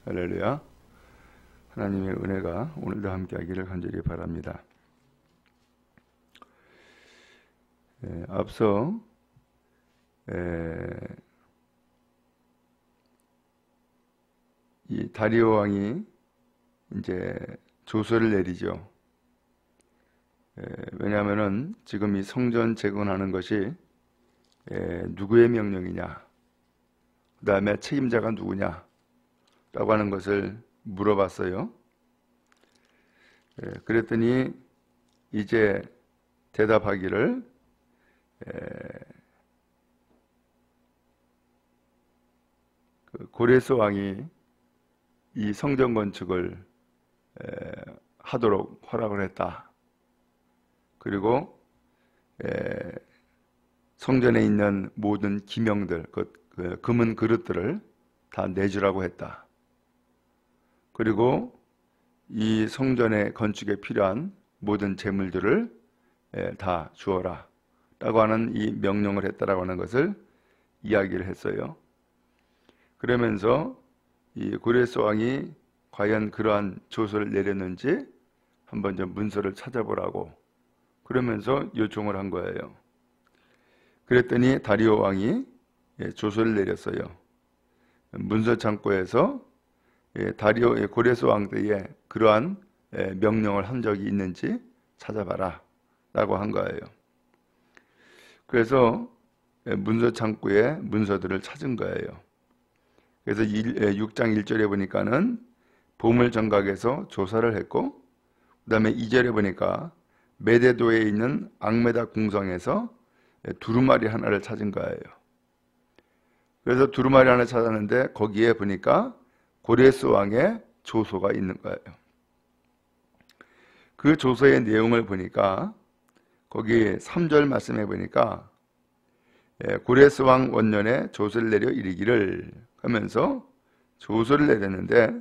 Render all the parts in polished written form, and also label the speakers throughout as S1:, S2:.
S1: 할렐루야. 하나님의 은혜가 오늘도 함께하기를 간절히 바랍니다. 앞서 이 다리오 왕이 이제 조서를 내리죠. 왜냐하면은 지금 이 성전 재건하는 것이 누구의 명령이냐, 그 다음에 책임자가 누구냐 라고 하는 것을 물어봤어요. 그랬더니 이제 대답하기를 고레스 왕이 이 성전 건축을 하도록 허락을 했다. 그리고 성전에 있는 모든 기명들, 그 금은 그릇들을 다 내주라고 했다. 그리고 이 성전의 건축에 필요한 모든 재물들을 다 주어라 라고 하는 이 명령을 했다라고 하는 것을 이야기를 했어요. 그러면서 이 고레스 왕이 과연 그러한 조서를 내렸는지 한번 좀 문서를 찾아보라고 그러면서 요청을 한 거예요. 그랬더니 다리오 왕이 조서를 내렸어요. 문서 창고에서 다리오 고레스 왕 때에 그러한 명령을 한 적이 있는지 찾아봐라 라고 한 거예요. 그래서 문서 창고에 문서들을 찾은 거예요. 그래서 6장 1절에 보니까는 보물 정각에서 조사를 했고, 그 다음에 2절에 보니까 메데도에 있는 앙메다 궁성에서 두루마리 하나를 찾은 거예요. 그래서 두루마리 하나 찾았는데 거기에 보니까 고레스 왕의 조서가 있는 거예요. 그 조서의 내용을 보니까 거기 3절 말씀해 보니까 고레스 왕 원년에 조서를 내려 이르기를 하면서 조서를 내렸는데,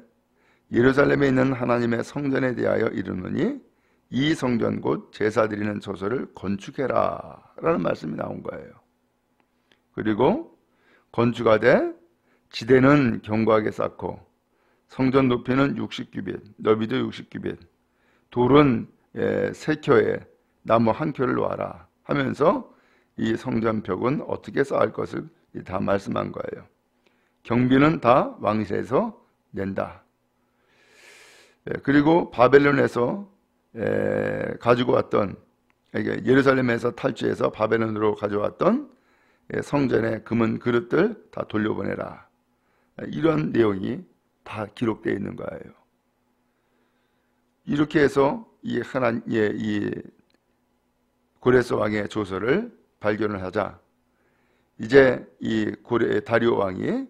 S1: 예루살렘에 있는 하나님의 성전에 대하여 이르노니 이 성전 곧 제사 드리는 조서를 건축해라 라는 말씀이 나온 거예요. 그리고 건축하되 지대는 견고하게 쌓고 성전 높이는 60규빗, 너비도 60규빗, 돌은 3켜에 나무 1켜를 놓아라 하면서 이 성전 벽은 어떻게 쌓을 것을 다 말씀한 거예요. 경비는 다 왕실에서 낸다. 그리고 바벨론에서 가지고 왔던, 예루살렘에서 탈취해서 바벨론으로 가져왔던 성전의 금은 그릇들 다 돌려보내라. 이런 내용이 다 기록되어 있는 거예요. 이렇게 해서 이 고레스 왕의 조서를 발견을 하자, 이제 이 다리오 왕이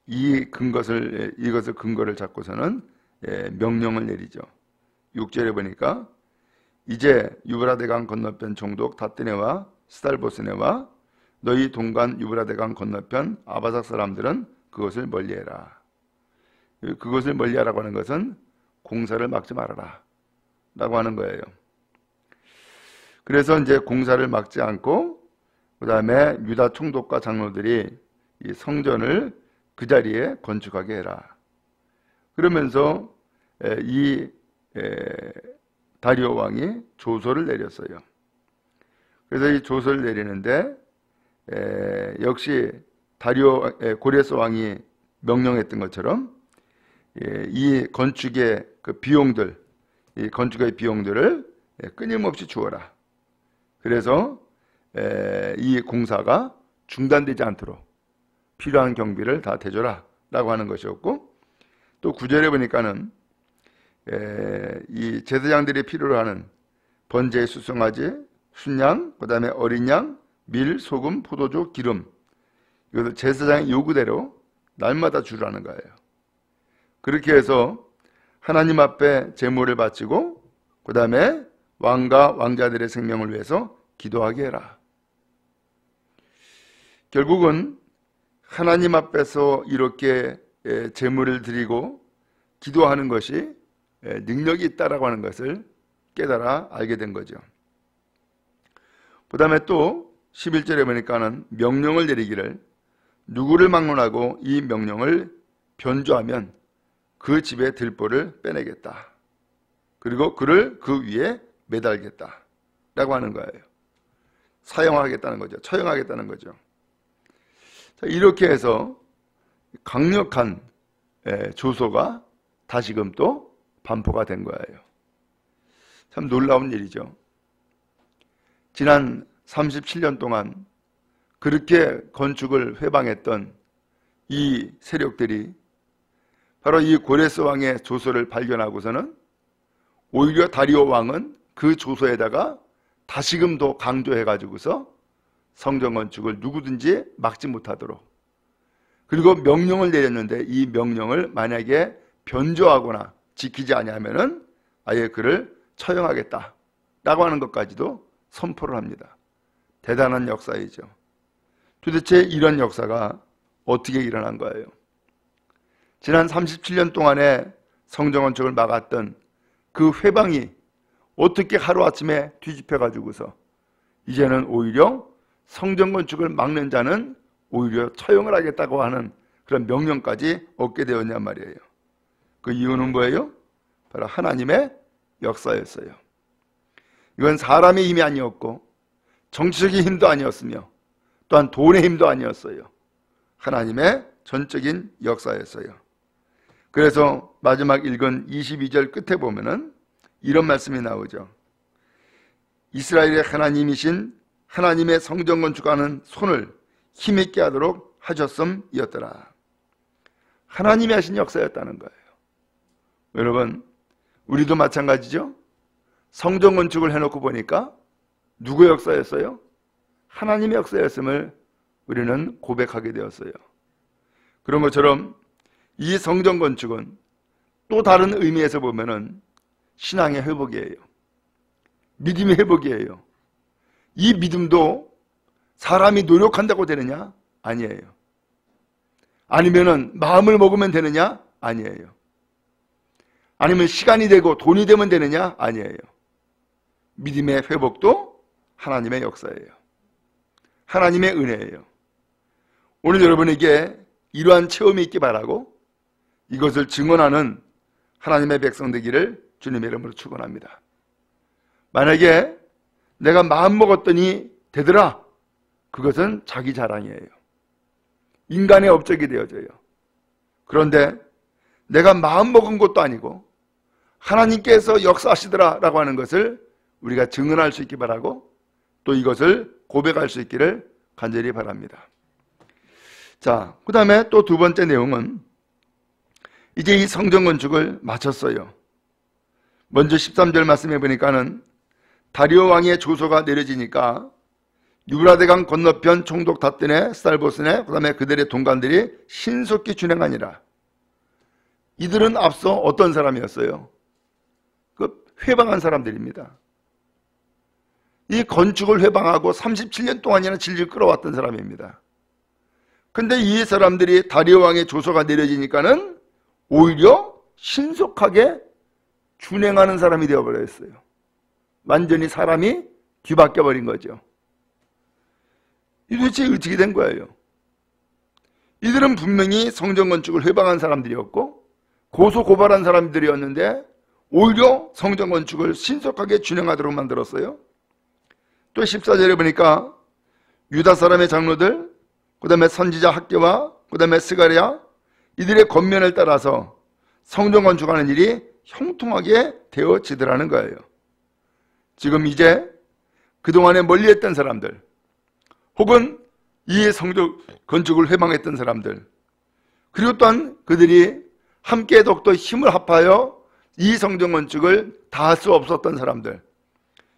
S1: 이것을 근거를 잡고서는 명령을 내리죠. 6절에 보니까 이제 유브라데강 건너편 총독 다뜨네와 스달보스네와 너희 동간 유브라데강 건너편 아바삭 사람들은 그것을 멀리해라. 그것을 멀리하라고 하는 것은 공사를 막지 말아라 라고 하는 거예요. 그래서 이제 공사를 막지 않고 그 다음에 유다 총독과 장로들이 이 성전을 그 자리에 건축하게 해라. 그러면서 이 다리오 왕이 조서를 내렸어요. 그래서 이 조서를 내리는데 역시 고레스 왕이 명령했던 것처럼 이 건축의 그 비용들, 이 건축의 비용들을 끊임없이 주어라. 그래서 이 공사가 중단되지 않도록 필요한 경비를 다 대줘라 라고 하는 것이었고, 또 9절에 보니까는 이 제사장들이 필요로 하는 번제, 수송아지, 순양, 그 다음에 어린 양, 밀, 소금, 포도주, 기름, 이것을 제사장의 요구대로 날마다 주라는 거예요. 그렇게 해서 하나님 앞에 제물을 바치고 그 다음에 왕과 왕자들의 생명을 위해서 기도하게 해라. 결국은 하나님 앞에서 이렇게 제물을 드리고 기도하는 것이 능력이 있다라고 하는 것을 깨달아 알게 된 거죠. 그 다음에 또 11절에 보니까는 명령을 내리기를 누구를 막론하고 이 명령을 변조하면 그 집의 들보를 빼내겠다. 그리고 그를 그 위에 매달겠다 라고 하는 거예요. 사형하겠다는 거죠. 처형하겠다는 거죠. 자, 이렇게 해서 강력한 조소가 다시금 또 반포가 된 거예요. 참 놀라운 일이죠. 지난 37년 동안 그렇게 건축을 회방했던 이 세력들이 바로 이 고레스 왕의 조서를 발견하고서는 오히려 다리오 왕은 그 조서에다가 다시금 더 강조해가지고서 성전 건축을 누구든지 막지 못하도록, 그리고 명령을 내렸는데 이 명령을 만약에 변조하거나 지키지 아니하면은 아예 그를 처형하겠다 라고 하는 것까지도 선포를 합니다. 대단한 역사이죠. 도대체 이런 역사가 어떻게 일어난 거예요? 지난 37년 동안에 성전 건축을 막았던 그 회방이 어떻게 하루아침에 뒤집혀 가지고서 이제는 오히려 성전 건축을 막는 자는 오히려 처형을 하겠다고 하는 그런 명령까지 얻게 되었냔 말이에요. 그 이유는 뭐예요? 바로 하나님의 역사였어요. 이건 사람의 힘이 아니었고 정치적인 힘도 아니었으며 또한 돈의 힘도 아니었어요. 하나님의 전적인 역사였어요. 그래서 마지막 읽은 22절 끝에 보면은 이런 말씀이 나오죠. 이스라엘의 하나님이신 하나님의 성전 건축하는 손을 힘있게 하도록 하셨음이었더라. 하나님이 하신 역사였다는 거예요. 여러분, 우리도 마찬가지죠. 성전 건축을 해놓고 보니까 누구의 역사였어요? 하나님의 역사였음을 우리는 고백하게 되었어요. 그런 것처럼 이 성전 건축은 또 다른 의미에서 보면은 신앙의 회복이에요. 믿음의 회복이에요. 이 믿음도 사람이 노력한다고 되느냐? 아니에요. 아니면은 마음을 먹으면 되느냐? 아니에요. 아니면 시간이 되고 돈이 되면 되느냐? 아니에요. 믿음의 회복도 하나님의 역사예요. 하나님의 은혜예요. 오늘 여러분에게 이러한 체험이 있기 바라고 이것을 증언하는 하나님의 백성 되기를 주님의 이름으로 축원합니다. 만약에 내가 마음 먹었더니 되더라, 그것은 자기 자랑이에요. 인간의 업적이 되어져요. 그런데 내가 마음 먹은 것도 아니고 하나님께서 역사하시더라 라고 하는 것을 우리가 증언할 수 있기 바라고 또 이것을 고백할 수 있기를 간절히 바랍니다. 자, 그 다음에 또 두 번째 내용은 이제 이 성전 건축을 마쳤어요. 먼저 13절 말씀해 보니까는 다리오 왕의 조서가 내려지니까 유브라데강 건너편 총독 닷든의 살보스네 그 다음에 그들의 동관들이 신속히 준행하니라. 이들은 앞서 어떤 사람이었어요? 그 회방한 사람들입니다. 이 건축을 회방하고 37년 동안이나 질질 끌어왔던 사람입니다. 근데 이 사람들이 다리오 왕의 조서가 내려지니까는 오히려 신속하게 준행하는 사람이 되어버렸어요. 완전히 사람이 뒤바뀌어 버린 거죠. 이 도대체 어떻게 된 거예요? 이들은 분명히 성전 건축을 회방한 사람들이었고 고소고발한 사람들이었는데 오히려 성전 건축을 신속하게 준행하도록 만들었어요. 또 14절에 보니까 유다 사람의 장로들, 그 다음에 선지자 학교와 그 다음에 스가랴, 이들의 권면을 따라서 성전 건축하는 일이 형통하게 되어지더라는 거예요. 지금 이제 그동안에 멀리했던 사람들 혹은 이 성전 건축을 회방했던 사람들, 그리고 또한 그들이 함께 더욱더 힘을 합하여 이 성전 건축을 다 할 수 없었던 사람들,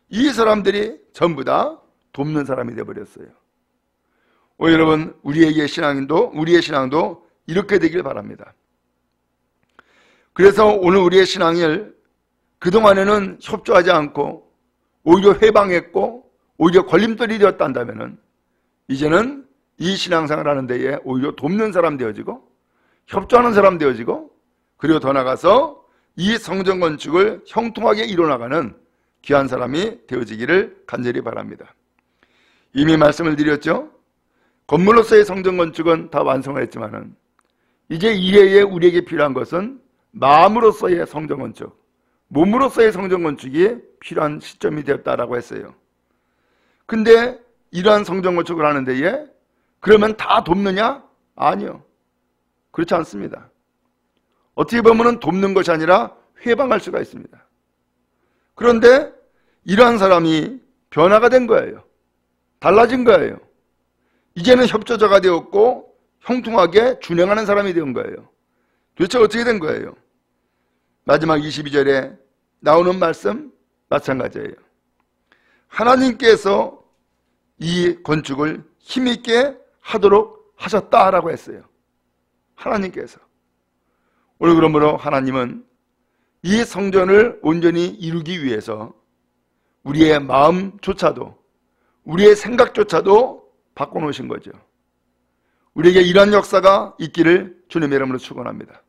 S1: 이 사람들이 전부 다 돕는 사람이 되어버렸어요. 여러분, 우리의 신앙도 이렇게 되길 바랍니다. 그래서 오늘 우리의 신앙을 그동안에는 협조하지 않고 오히려 회방했고 오히려 걸림돌이 되었단다면 이제는 이 신앙생활 하는 데에 오히려 돕는 사람 되어지고 협조하는 사람 되어지고, 그리고 더 나아가서 이 성전 건축을 형통하게 이뤄나가는 귀한 사람이 되어지기를 간절히 바랍니다. 이미 말씀을 드렸죠. 건물로서의 성전 건축은 다 완성을 했지만은 이제 이래에 우리에게 필요한 것은 마음으로서의 성전 건축, 몸으로서의 성전 건축이 필요한 시점이 되었다라고 했어요. 근데 이러한 성전 건축을 하는 데에 그러면 다 돕느냐? 아니요. 그렇지 않습니다. 어떻게 보면 돕는 것이 아니라 회방할 수가 있습니다. 그런데 이러한 사람이 변화가 된 거예요. 달라진 거예요. 이제는 협조자가 되었고 형통하게 준행하는 사람이 된 거예요. 도대체 어떻게 된 거예요? 마지막 22절에 나오는 말씀 마찬가지예요. 하나님께서 이 건축을 힘있게 하도록 하셨다라고 했어요. 하나님께서. 오늘 그러므로 하나님은 이 성전을 온전히 이루기 위해서 우리의 마음조차도, 우리의 생각조차도 바꿔놓으신 거죠. 우리에게 이러한 역사가 있기를 주님의 이름으로 축원합니다.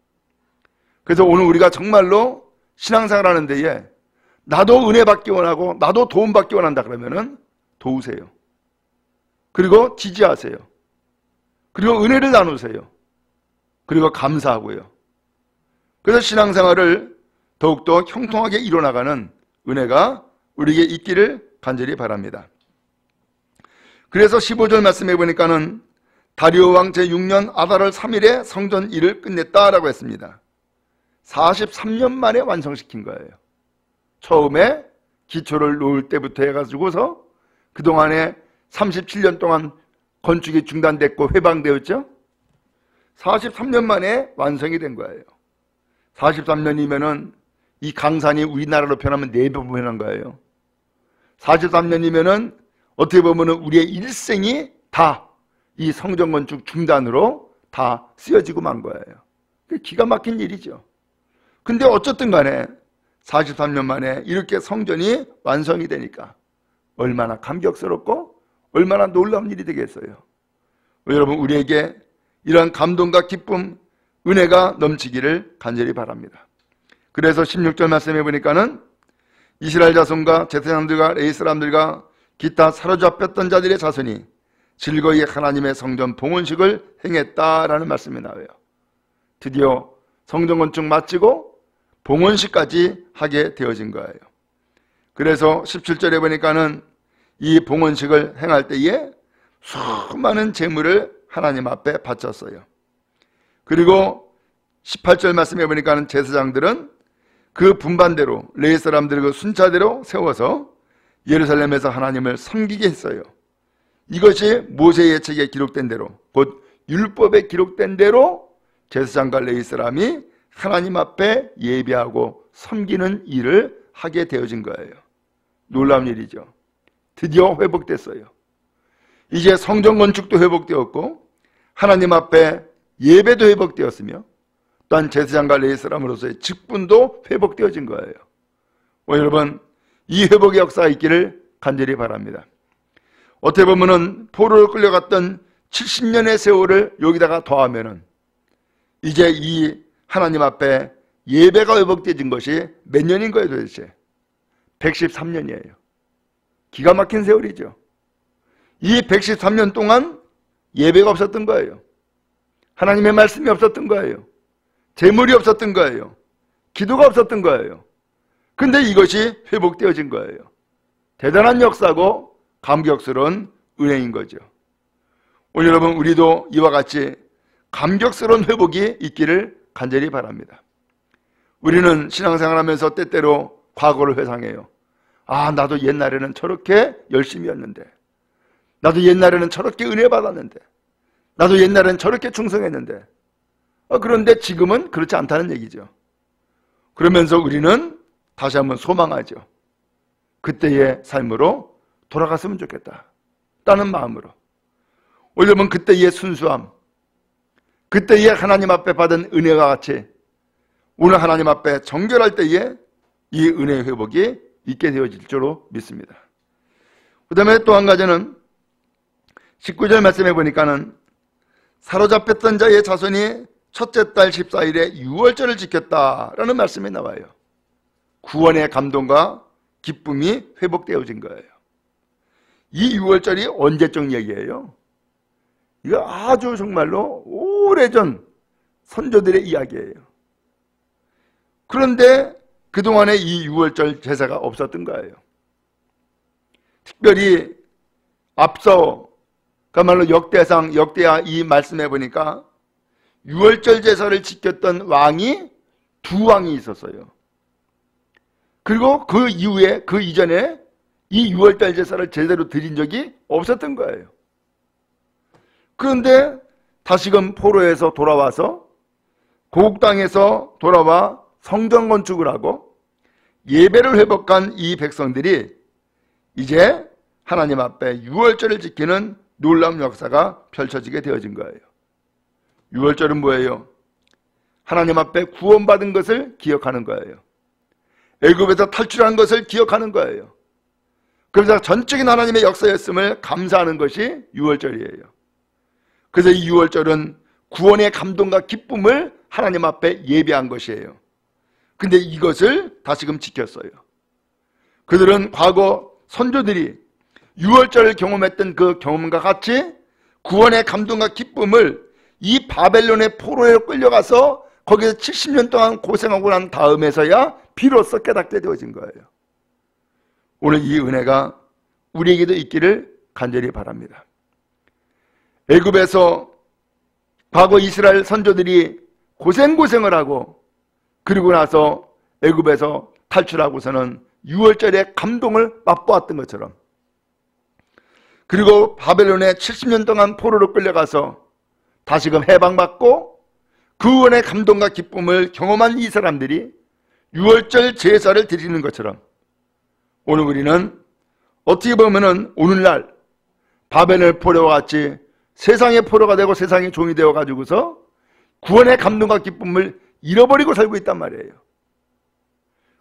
S1: 그래서 오늘 우리가 정말로 신앙생활 하는 데에 나도 은혜 받기 원하고 나도 도움 받기 원한다 그러면은 도우세요. 그리고 지지하세요. 그리고 은혜를 나누세요. 그리고 감사하고요. 그래서 신앙생활을 더욱더 형통하게 이뤄나가는 은혜가 우리에게 있기를 간절히 바랍니다. 그래서 15절 말씀해 보니까는 다리오 왕 제6년 아달월 3일에 성전 일을 끝냈다라고 했습니다. 43년 만에 완성시킨 거예요. 처음에 기초를 놓을 때부터 해가지고서 그동안에 37년 동안 건축이 중단됐고 회방되었죠. 43년 만에 완성이 된 거예요. 43년이면은 이 강산이 우리나라로 변하면 4배 변한 거예요. 43년이면은 어떻게 보면은 우리의 일생이 다 이 성전 건축 중단으로 다 쓰여지고 만 거예요. 기가 막힌 일이죠. 근데 어쨌든 간에 43년 만에 이렇게 성전이 완성이 되니까 얼마나 감격스럽고 얼마나 놀라운 일이 되겠어요. 여러분, 우리에게 이러한 감동과 기쁨, 은혜가 넘치기를 간절히 바랍니다. 그래서 16절 말씀해 보니까는 이스라엘 자손과 제사장들과 레위 사람들과 기타 사로잡혔던 자들의 자손이 즐거이 하나님의 성전 봉헌식을 행했다라는 말씀이 나와요. 드디어 성전 건축 마치고 봉헌식까지 하게 되어진 거예요. 그래서 17절에 보니까는 이 봉헌식을 행할 때에 수많은 제물을 하나님 앞에 바쳤어요. 그리고 18절 말씀해 보니까는 제사장들은 그 분반대로 레위 사람들을 그 순차대로 세워서 예루살렘에서 하나님을 섬기게 했어요. 이것이 모세의 책에 기록된 대로, 곧 율법에 기록된 대로 제사장과 레위 사람이 하나님 앞에 예배하고 섬기는 일을 하게 되어진 거예요. 놀라운 일이죠. 드디어 회복됐어요. 이제 성전 건축도 회복되었고 하나님 앞에 예배도 회복되었으며 또한 제사장과 레위 사람으로서의 직분도 회복되어진 거예요. 여러분, 이 회복의 역사가 있기를 간절히 바랍니다. 어떻게 보면은 포로로 끌려갔던 70년의 세월을 여기다가 더하면은 이제 이 하나님 앞에 예배가 회복되어진 것이 몇 년인 거예요 도대체? 113년이에요. 기가 막힌 세월이죠. 이 113년 동안 예배가 없었던 거예요. 하나님의 말씀이 없었던 거예요. 제물이 없었던 거예요. 기도가 없었던 거예요. 근데 이것이 회복되어진 거예요. 대단한 역사고 감격스러운 은혜인 거죠. 오늘 여러분, 우리도 이와 같이 감격스러운 회복이 있기를 간절히 바랍니다. 우리는 신앙생활하면서 때때로 과거를 회상해요. 아, 나도 옛날에는 저렇게 열심히 했는데, 나도 옛날에는 저렇게 은혜 받았는데, 나도 옛날에는 저렇게 충성했는데, 그런데 지금은 그렇지 않다는 얘기죠. 그러면서 우리는 다시 한번 소망하죠. 그때의 삶으로 돌아갔으면 좋겠다 라는 마음으로. 여러분, 그때의 순수함, 그때의 하나님 앞에 받은 은혜와 같이 오늘 하나님 앞에 정결할 때에 이 은혜의 회복이 있게 되어질 줄로 믿습니다. 그 다음에 또 한 가지는 19절 말씀해 보니까는 사로잡혔던 자의 자손이 첫째 달 14일에 유월절을 지켰다라는 말씀이 나와요. 구원의 감동과 기쁨이 회복되어진 거예요. 이 6월절이 언제적 얘기예요? 이거 아주 정말로 오래전 선조들의 이야기예요. 그런데 그동안에 이 6월절 제사가 없었던 거예요. 특별히 앞서 그야말로 역대하 이 말씀해 보니까 6월절 제사를 지켰던 왕이 두 왕이 있었어요. 그리고 그 이후에 그 이전에 이 6월절 제사를 제대로 드린 적이 없었던 거예요. 그런데 다시금 포로에서 돌아와서 고국 땅에서 돌아와 성전 건축을 하고 예배를 회복한 이 백성들이 이제 하나님 앞에 6월절을 지키는 놀라운 역사가 펼쳐지게 되어진 거예요. 6월절은 뭐예요? 하나님 앞에 구원받은 것을 기억하는 거예요. 애굽에서 탈출한 것을 기억하는 거예요. 그래서 전적인 하나님의 역사였음을 감사하는 것이 6월절이에요. 그래서 이 6월절은 구원의 감동과 기쁨을 하나님 앞에 예배한 것이에요. 근데 이것을 다시금 지켰어요. 그들은 과거 선조들이 6월절을 경험했던 그 경험과 같이 구원의 감동과 기쁨을 이 바벨론의 포로에 끌려가서 거기서 70년 동안 고생하고 난 다음에서야 비로소 깨닫게 되어진 거예요. 오늘 이 은혜가 우리에게도 있기를 간절히 바랍니다. 애굽에서 과거 이스라엘 선조들이 고생을 하고 그리고 나서 애굽에서 탈출하고서는 6월절의 감동을 맛보았던 것처럼, 그리고 바벨론에 70년 동안 포로로 끌려가서 다시금 해방받고 구원의 감동과 기쁨을 경험한 이 사람들이 6월절 제사를 드리는 것처럼 오늘 우리는 어떻게 보면은 오늘날 바벨론 포로와 같이 세상의 포로가 되고 세상의 종이 되어 가지고서 구원의 감동과 기쁨을 잃어버리고 살고 있단 말이에요.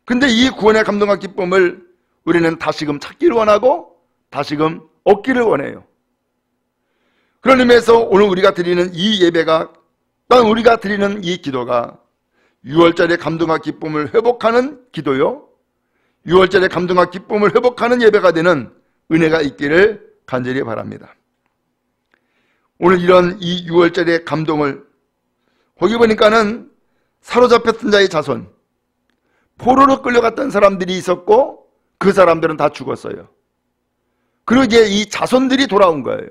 S1: 근데 이 구원의 감동과 기쁨을 우리는 다시금 찾기를 원하고 다시금 얻기를 원해요. 그런 의미에서 오늘 우리가 드리는 이 예배가, 또한 우리가 드리는 이 기도가 6월절의 감동과 기쁨을 회복하는 기도요, 6월절의 감동과 기쁨을 회복하는 예배가 되는 은혜가 있기를 간절히 바랍니다. 오늘 이런 이 6월절의 감동을, 거기 보니까는 사로잡혔던 자의 자손, 포로로 끌려갔던 사람들이 있었고 그 사람들은 다 죽었어요. 그리고 이제 이 자손들이 돌아온 거예요.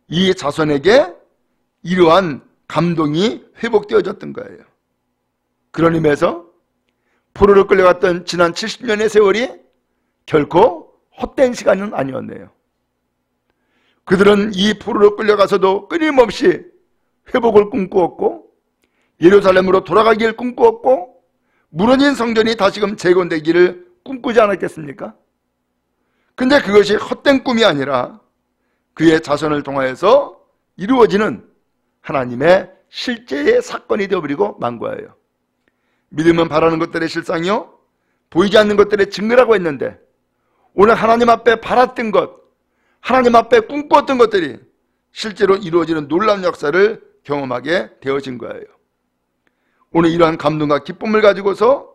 S1: 이 자손에게 이러한 감동이 회복되어졌던 거예요. 그런 의미에서 포로로 끌려갔던 지난 70년의 세월이 결코 헛된 시간은 아니었네요. 그들은 이 포로로 끌려가서도 끊임없이 회복을 꿈꾸었고 예루살렘으로 돌아가기를 꿈꾸었고 무너진 성전이 다시금 재건되기를 꿈꾸지 않았겠습니까? 근데 그것이 헛된 꿈이 아니라 그의 자손을 통하여서 이루어지는 하나님의 실제의 사건이 되어버리고 만 거예요. 믿음은 바라는 것들의 실상이요 보이지 않는 것들의 증거라고 했는데, 오늘 하나님 앞에 바랐던 것, 하나님 앞에 꿈꾸었던 것들이 실제로 이루어지는 놀라운 역사를 경험하게 되어진 거예요. 오늘 이러한 감동과 기쁨을 가지고서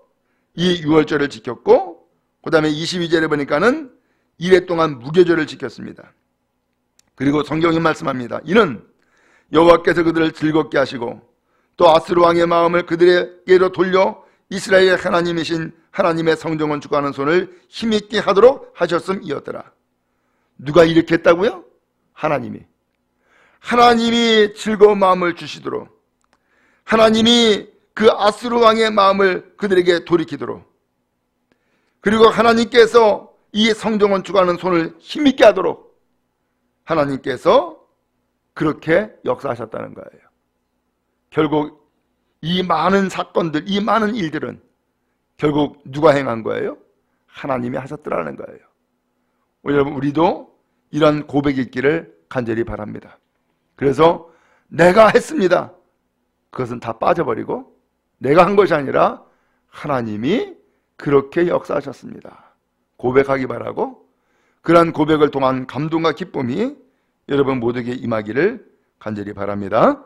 S1: 이 6월절을 지켰고, 그 다음에 22절에 보니까는 이래 동안 무교절을 지켰습니다. 그리고 성경이 말씀합니다. 이는 여호와께서 그들을 즐겁게 하시고 또 아스루 왕의 마음을 그들에게로 돌려 이스라엘의 하나님이신 하나님의 성전 건축하는 손을 힘있게 하도록 하셨음이었더라. 누가 이렇게 했다고요? 하나님이 즐거운 마음을 주시도록, 하나님이 그 아스루 왕의 마음을 그들에게 돌이키도록, 그리고 하나님께서 이 성전 건축하는 손을 힘있게 하도록 하나님께서 그렇게 역사하셨다는 거예요. 결국 이 많은 사건들, 이 많은 일들은 결국 누가 행한 거예요? 하나님이 하셨더라는 거예요. 여러분, 우리도 이런 고백이 있기를 간절히 바랍니다. 그래서 내가 했습니다, 그것은 다 빠져버리고 내가 한 것이 아니라 하나님이 그렇게 역사하셨습니다, 고백하기 바라고, 그러한 고백을 통한 감동과 기쁨이 여러분 모두에게 임하기를 간절히 바랍니다.